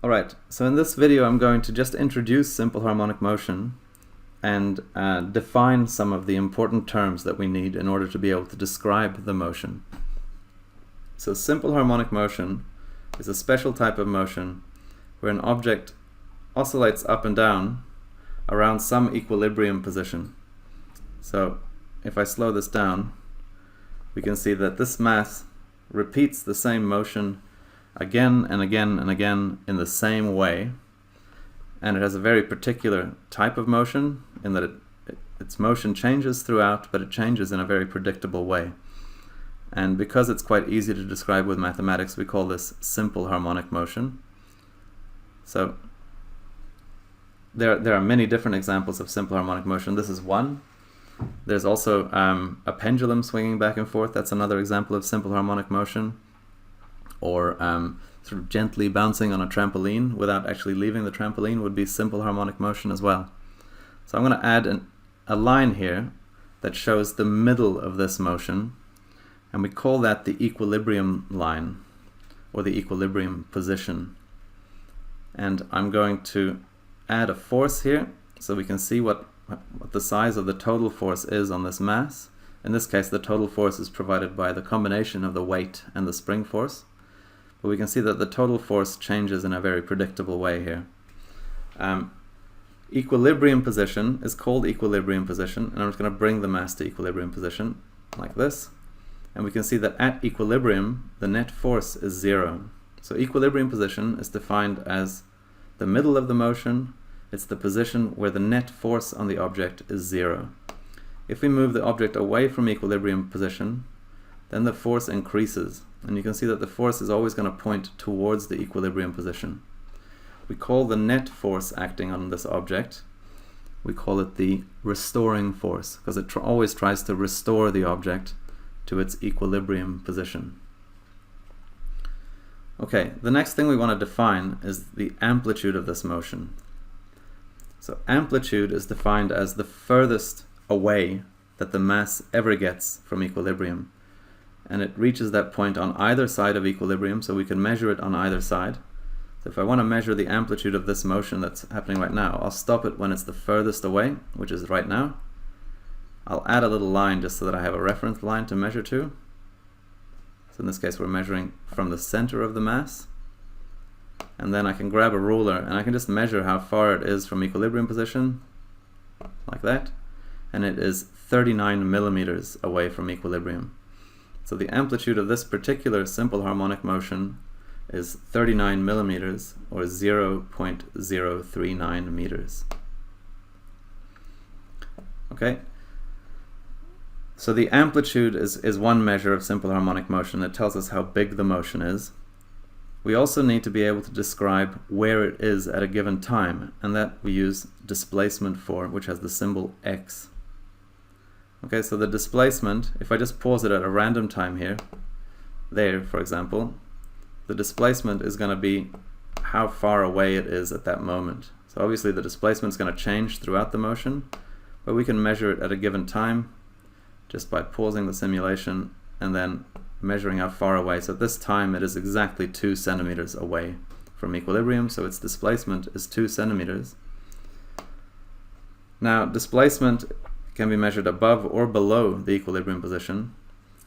Alright, so in this video I'm going to just introduce simple harmonic motion and define some of the important terms that we need in order to be able to describe the motion. So simple harmonic motion is a special type of motion where an object oscillates up and down around some equilibrium position. So if I slow this down, we can see that this mass repeats the same motion again and again and again in the same way, and it has a very particular type of motion in that its motion changes throughout, but it changes in a very predictable way. And because it's quite easy to describe with mathematics, we call this simple harmonic motion. So there are many different examples of simple harmonic motion. This is one. There's also a pendulum swinging back and forth. That's another example of simple harmonic motion. Or sort of gently bouncing on a trampoline without actually leaving the trampoline would be simple harmonic motion as well. So I'm going to add a line here that shows the middle of this motion, and we call that the equilibrium line, or the equilibrium position. And I'm going to add a force here so we can see what the size of the total force is on this mass. In this case, the total force is provided by the combination of the weight and the spring force. But we can see that the total force changes in a very predictable way here. Equilibrium position is called equilibrium position, and I'm just going to bring the mass to equilibrium position like this. And we can see that at equilibrium, the net force is 0. So equilibrium position is defined as the middle of the motion. It's the position where the net force on the object is 0. If we move the object away from equilibrium position, then the force increases. And you can see that the force is always going to point towards the equilibrium position. We call the net force acting on this object, we call it the restoring force, because it always tries to restore the object to its equilibrium position. Okay, the next thing we want to define is the amplitude of this motion. So amplitude is defined as the furthest away that the mass ever gets from equilibrium. And it reaches that point on either side of equilibrium, so we can measure it on either side. So if I want to measure the amplitude of this motion that's happening right now, I'll stop it when it's the furthest away, which is right now. I'll add a little line just so that I have a reference line to measure to. So in this case we're measuring from the center of the mass. And then I can grab a ruler and I can just measure how far it is from equilibrium position, like that. And it is 39 millimeters away from equilibrium. So the amplitude of this particular simple harmonic motion is 39 millimeters, or 0.039 meters. Okay? So the amplitude is one measure of simple harmonic motion that tells us how big the motion is. We also need to be able to describe where it is at a given time, and that we use displacement for, which has the symbol x. Okay, so the displacement, if I just pause it at a random time here, there for example, the displacement is going to be how far away it is at that moment. So obviously the displacement is going to change throughout the motion, but we can measure it at a given time just by pausing the simulation and then measuring how far away. So at this time it is exactly 2 centimeters away from equilibrium, so its displacement is 2 centimeters. Now displacement can be measured above or below the equilibrium position.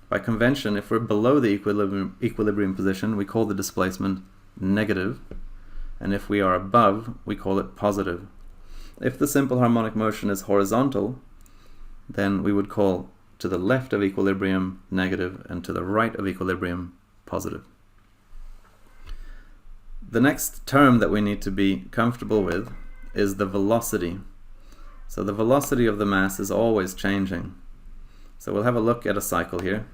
By convention, if we're below the equilibrium position, we call the displacement negative, and if we are above, we call it positive. If the simple harmonic motion is horizontal, then we would call to the left of equilibrium negative and to the right of equilibrium positive. The next term that we need to be comfortable with is the velocity. So the velocity of the mass is always changing. So we'll have a look at a cycle here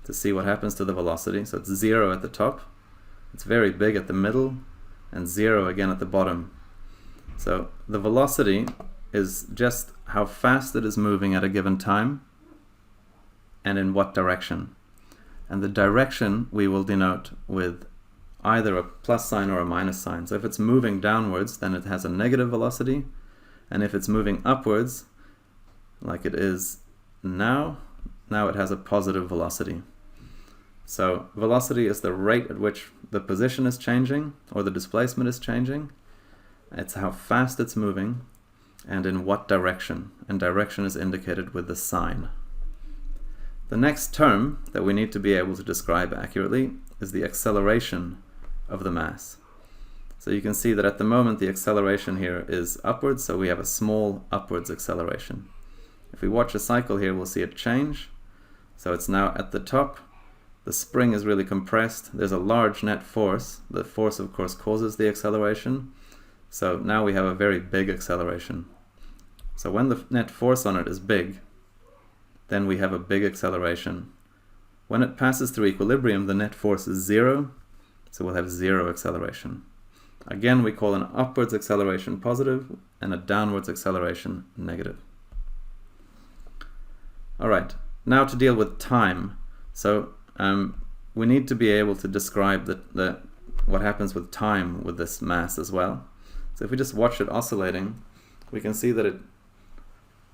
to see what happens to the velocity. So it's 0 at the top, it's very big at the middle, and 0 again at the bottom. So the velocity is just how fast it is moving at a given time and in what direction. And the direction we will denote with either a plus sign or a minus sign. So if it's moving downwards, then it has a negative velocity. And if it's moving upwards, like it is now it has a positive velocity. So velocity is the rate at which the position is changing, or the displacement is changing. It's how fast it's moving, and in what direction. And direction is indicated with the sign. The next term that we need to be able to describe accurately is the acceleration of the mass. So you can see that at the moment the acceleration here is upwards, so we have a small upwards acceleration. If we watch a cycle here, we'll see it change. So it's now at the top. The spring is really compressed. There's a large net force. The force, of course, causes the acceleration. So now we have a very big acceleration. So when the net force on it is big, then we have a big acceleration. When it passes through equilibrium, the net force is 0, so we'll have 0 acceleration. Again, we call an upwards acceleration positive and a downwards acceleration negative. Alright, now to deal with time. So we need to be able to describe what happens with time with this mass as well. So if we just watch it oscillating, we can see that it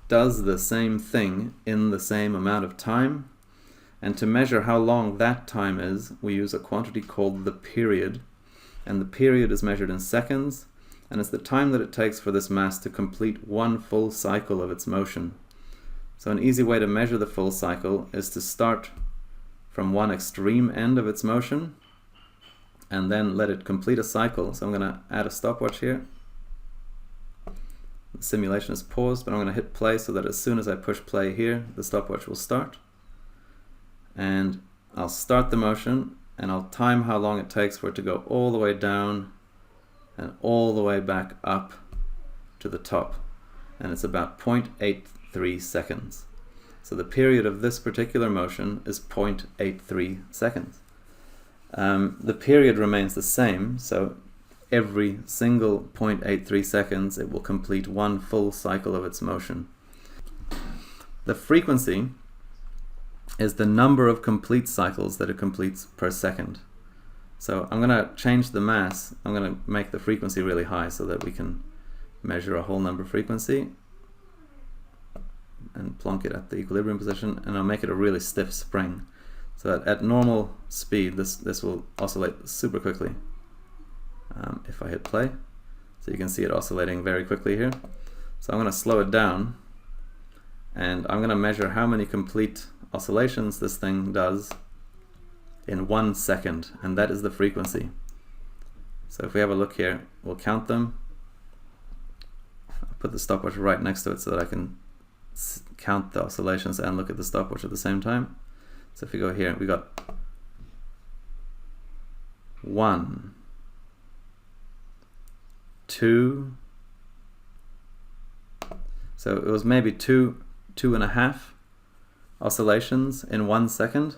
does the same thing in the same amount of time. And to measure how long that time is, we use a quantity called the period. And the period is measured in seconds, and it's the time that it takes for this mass to complete one full cycle of its motion. So an easy way to measure the full cycle is to start from one extreme end of its motion and then let it complete a cycle. So I'm going to add a stopwatch here. The simulation is paused, but I'm going to hit play so that as soon as I push play here, the stopwatch will start. And I'll start the motion, and I'll time how long it takes for it to go all the way down and all the way back up to the top. And it's about 0.83 seconds. So the period of this particular motion is 0.83 seconds. The period remains the same, so every single 0.83 seconds it will complete one full cycle of its motion. The frequency is the number of complete cycles that it completes per second. So I'm going to change the mass. I'm going to make the frequency really high so that we can measure a whole number frequency and plonk it at the equilibrium position, and I'll make it a really stiff spring so that at normal speed this will oscillate super quickly. If I hit play, so you can see it oscillating very quickly here. So I'm going to slow it down, and I'm going to measure how many complete oscillations this thing does in 1 second, and that is the frequency. So if we have a look here, we'll count them. I'll put the stopwatch right next to it so that I can count the oscillations and look at the stopwatch at the same time. So if we go here, we got 1, 2, so it was maybe 2.5 oscillations in 1 second.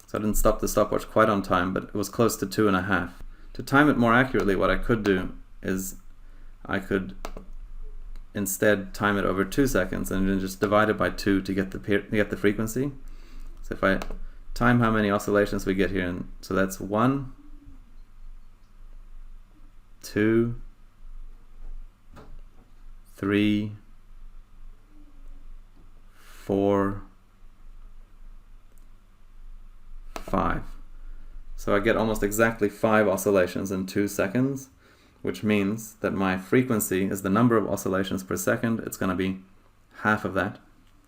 So I didn't stop the stopwatch quite on time, but it was close to 2.5. To time it more accurately, what I could do is I could instead time it over 2 seconds and then just divide it by 2 to get the frequency. So if I time how many oscillations we get here, and so that's 1, 2, 3, 4, 5. So I get almost exactly 5 oscillations in 2 seconds, which means that my frequency is the number of oscillations per second. It's going to be half of that,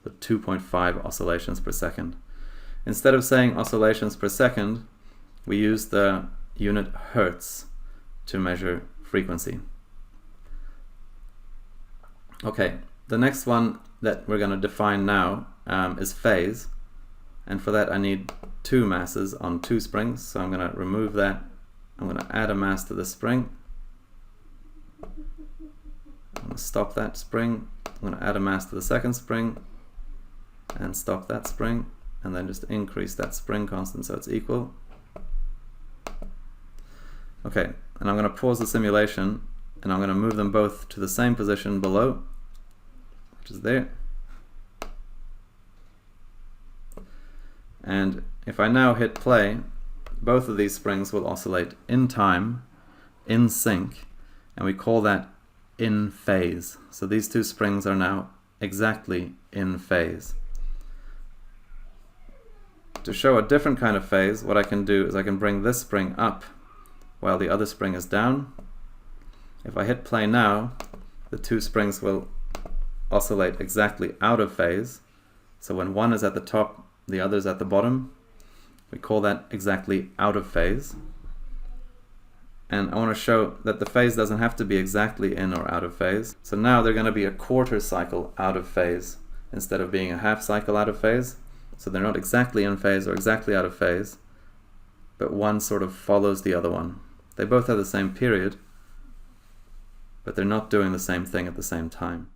so 2.5 oscillations per second. Instead of saying oscillations per second, we use the unit hertz to measure frequency. Okay, the next one that we're going to define now is phase, and for that I need 2 masses on 2 springs, so I'm going to remove that. I'm going to add a mass to the spring. I'm going to stop that spring. I'm going to add a mass to the second spring and stop that spring, and then just increase that spring constant so it's equal. Okay, and I'm going to pause the simulation, and I'm going to move them both to the same position below, which is there. And if I now hit play, both of these springs will oscillate in time, in sync, and we call that in phase. So these 2 springs are now exactly in phase. To show a different kind of phase, what I can do is I can bring this spring up while the other spring is down. If I hit play now, the two springs will oscillate exactly out of phase. So when one is at the top, the other is at the bottom. We call that exactly out of phase. And I want to show that the phase doesn't have to be exactly in or out of phase. So now they're going to be a quarter cycle out of phase instead of being a half cycle out of phase. So they're not exactly in phase or exactly out of phase, but one sort of follows the other one. They both have the same period, but they're not doing the same thing at the same time.